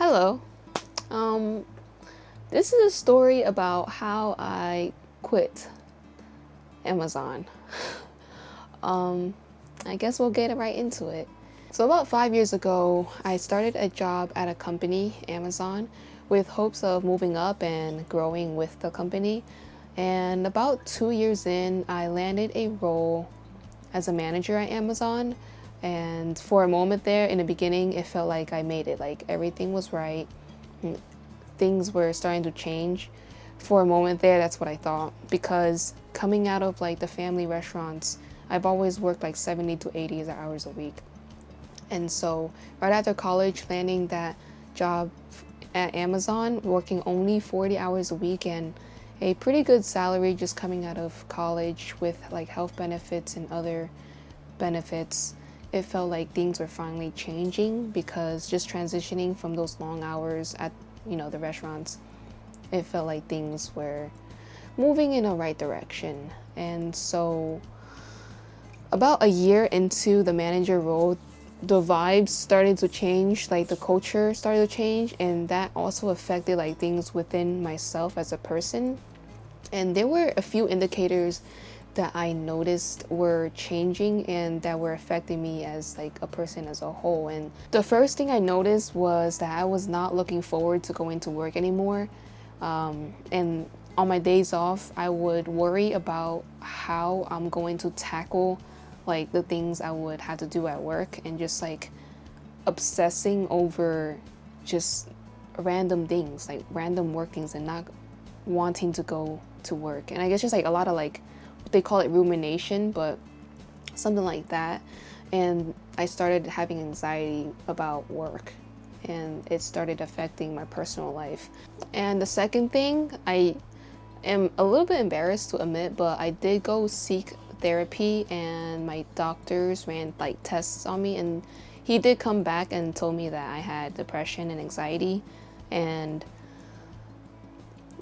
Hello. Um, this is a story about how I quit Amazon. Um, I guess we'll get right into it. So, about 5 years ago, I started a job at a company, Amazon, with hopes of moving up and growing with the company. And about 2 years in, I landed a role as a manager at Amazon. And for a moment there in the beginning, it felt like I made it, like everything was right. Things were starting to change. For a moment there, that's what I thought. Because coming out of like the family restaurants, I've always worked like 70 to 80 hours a week. And so, right after college, landing that job at Amazon, working only 40 hours a week and a pretty good salary just coming out of college with like health benefits and other benefits, it felt like things were finally changing because just transitioning from those long hours at the restaurants, it felt like things were moving in a right direction. And so about a year into the manager role, the vibes started to change, like the culture started to change, and that also affected like things within myself as a person. And there were a few indicators that I noticed were changing and that were affecting me as like a person as a whole. And the first thing I noticed was that I was not looking forward to going to work anymore. And on my days off, I would worry about how I'm going to tackle like the things I would have to do at work, and just like obsessing over just random things, like random work things, and not wanting to go to work. And I guess just like a lot of like, they call it rumination, but something like that. And I started having anxiety about work, and it started affecting my personal life. And the second thing, I am a little bit embarrassed to admit, but I did go seek therapy, and my doctors ran like tests on me, and he did come back and told me that I had depression and anxiety. And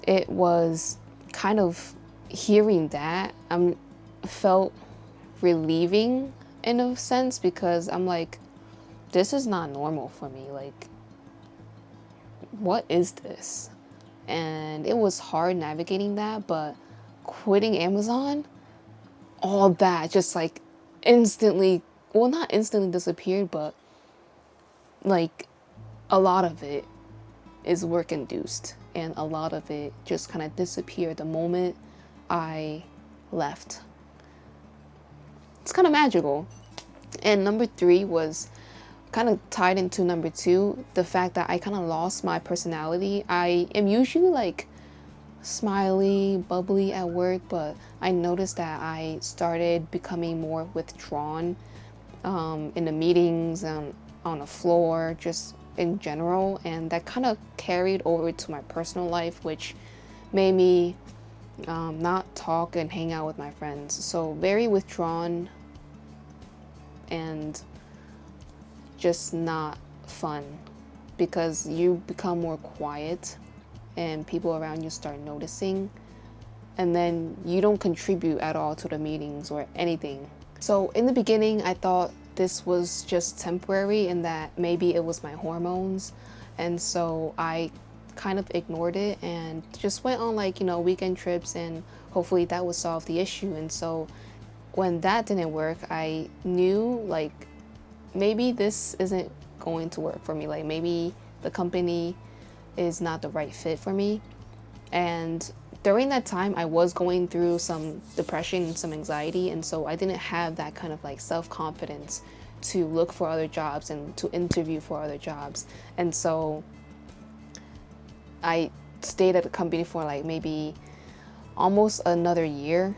it was kind of, hearing that, I felt relieving in a sense, because I'm like, this is not normal for me. Like, what is this? And it was hard navigating that, but quitting Amazon, all that just like instantly, well, not instantly disappeared, but like a lot of it is work induced, and a lot of it just kind of disappeared the moment I left. It's kind of magical. And number three was kind of tied into number two, the fact that I kind of lost my personality. I am usually like smiley, bubbly at work, but I noticed that I started becoming more withdrawn in the meetings, on the floor, just in general. And that kind of carried over to my personal life, which made me not talk and hang out with my friends. So very withdrawn and just not fun, because you become more quiet and people around you start noticing, and then you don't contribute at all to the meetings or anything. So in the beginning, I thought this was just temporary and that maybe it was my hormones. And so I kind of ignored it and just went on like, weekend trips, and hopefully that would solve the issue. And so when that didn't work, I knew like maybe this isn't going to work for me. Like maybe the company is not the right fit for me. And during that time, I was going through some depression and some anxiety. And so I didn't have that kind of like self-confidence to look for other jobs and to interview for other jobs. And so I stayed at the company for like maybe almost another year.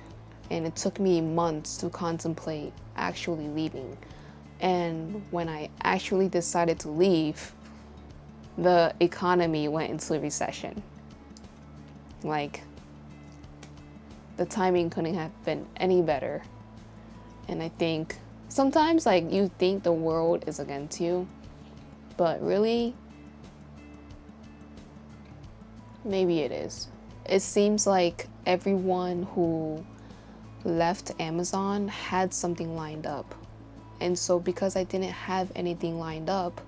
And it took me months to contemplate actually leaving. And when I actually decided to leave, the economy went into a recession. Like, the timing couldn't have been any better. And I think sometimes like you think the world is against you, but really, maybe it is. It seems like everyone who left Amazon had something lined up. And so because I didn't have anything lined up,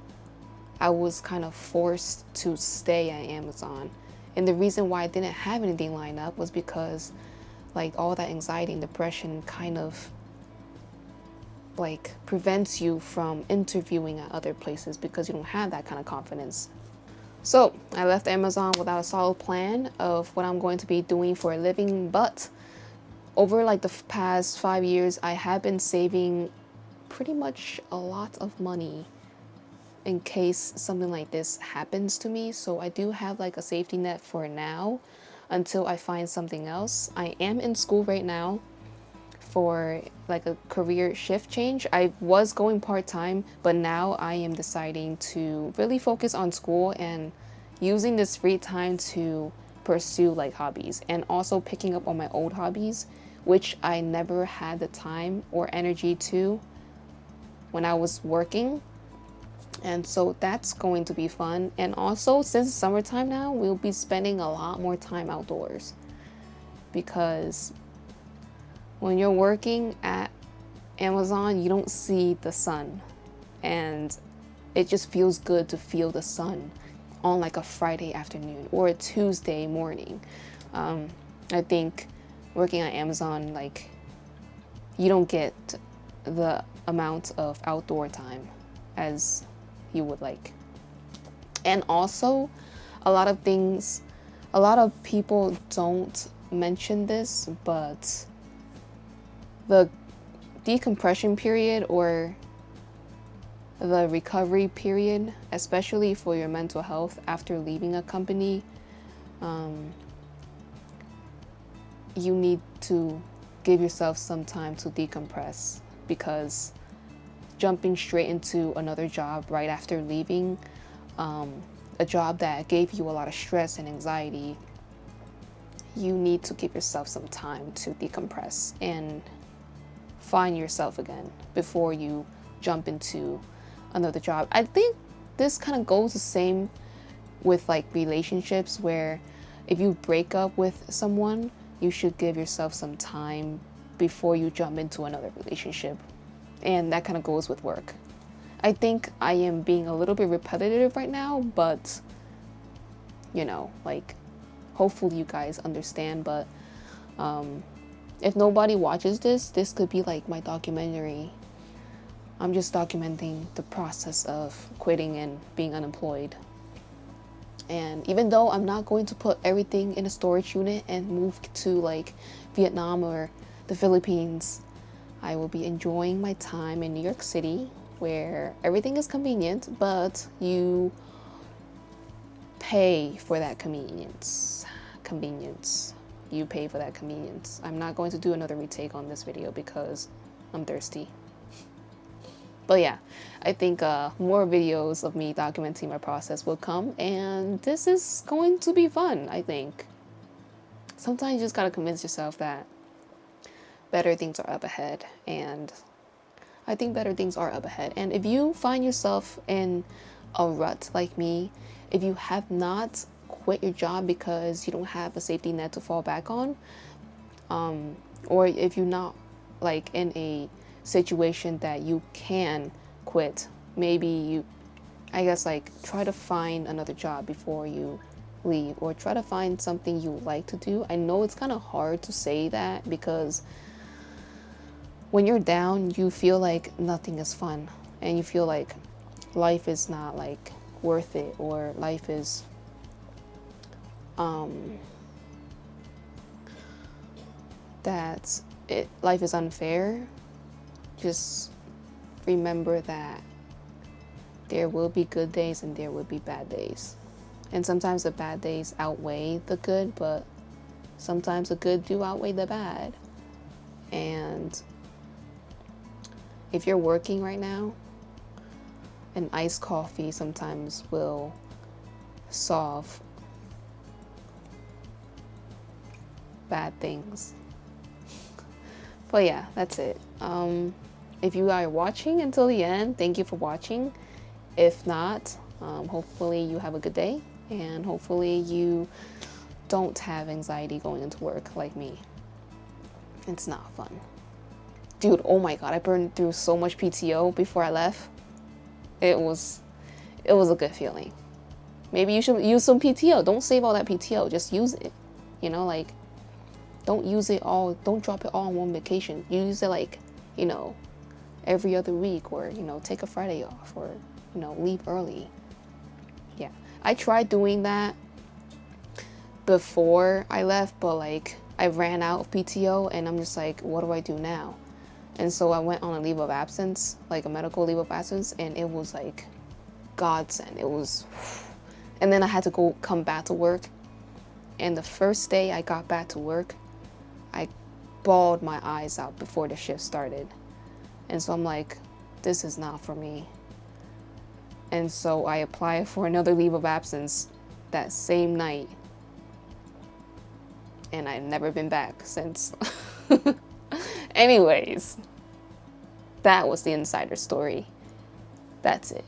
I was kind of forced to stay at Amazon. And the reason why I didn't have anything lined up was because like all that anxiety and depression kind of like prevents you from interviewing at other places because you don't have that kind of confidence. So I left Amazon without a solid plan of what I'm going to be doing for a living, but over like the past 5 years, I have been saving pretty much a lot of money in case something like this happens to me. So I do have like a safety net for now until I find something else. I am in school right now for like a career shift change. I was going part-time, but now I am deciding to really focus on school and using this free time to pursue like hobbies, and also picking up on my old hobbies, which I never had the time or energy to when I was working. And so that's going to be fun. And also, since it's summertime now, we'll be spending a lot more time outdoors, because when you're working at Amazon, you don't see the sun, and it just feels good to feel the sun on like a Friday afternoon or a Tuesday morning. I think working at Amazon, like, you don't get the amount of outdoor time as you would like. And also, a lot of people don't mention this, but the decompression period or the recovery period, especially for your mental health after leaving a company, you need to give yourself some time to decompress, because jumping straight into another job right after leaving a job that gave you a lot of stress and anxiety, you need to give yourself some time to decompress and find yourself again before you jump into another job. I think this kind of goes the same with like relationships, where if you break up with someone, you should give yourself some time before you jump into another relationship. And that kind of goes with work. I think I am being a little bit repetitive right now, but you know, like, hopefully you guys understand. But if nobody watches this, this could be like my documentary. I'm just documenting the process of quitting and being unemployed. And even though I'm not going to put everything in a storage unit and move to like Vietnam or the Philippines, I will be enjoying my time in New York City, where everything is convenient, but you pay for that convenience. You pay for that convenience. I'm not going to do another retake on this video because I'm thirsty. But yeah, I think more videos of me documenting my process will come, and this is going to be fun, I think. Sometimes you just gotta convince yourself that better things are up ahead, and I think better things are up ahead. And if you find yourself in a rut like me, if you have not quit your job because you don't have a safety net to fall back on, or if you're not like in a situation that you can quit, maybe you, I guess, like, try to find another job before you leave, or try to find something you like to do. I know it's kind of hard to say that, because when you're down, you feel like nothing is fun, and you feel like life is not like worth it, or life is life is unfair. Just remember that there will be good days and there will be bad days. And sometimes the bad days outweigh the good, but sometimes the good do outweigh the bad. And if you're working right now, an iced coffee sometimes will solve bad things. But yeah, that's it. If you are watching until the end, thank you for watching. If not, hopefully you have a good day, and hopefully you don't have anxiety going into work like me. It's not fun. Dude, oh my god, I burned through so much PTO before I left. It was it was a good feeling. Maybe you should use some PTO. Don't save all that PTO. Just use it. You know, like, don't use it all. Don't drop it all on one vacation. Use it like, you know, every other week, or, you know, take a Friday off, or, you know, leave early. Yeah. I tried doing that before I left, but like I ran out of PTO and I'm just like, what do I do now? And so I went on a leave of absence, like a medical leave of absence, and it was like godsend. It was, and then I had to come back to work. And the first day I got back to work, I bawled my eyes out before the shift started. And so I'm like, this is not for me. And so I applied for another leave of absence that same night. And I've never been back since. Anyways, that was the insider story. That's it.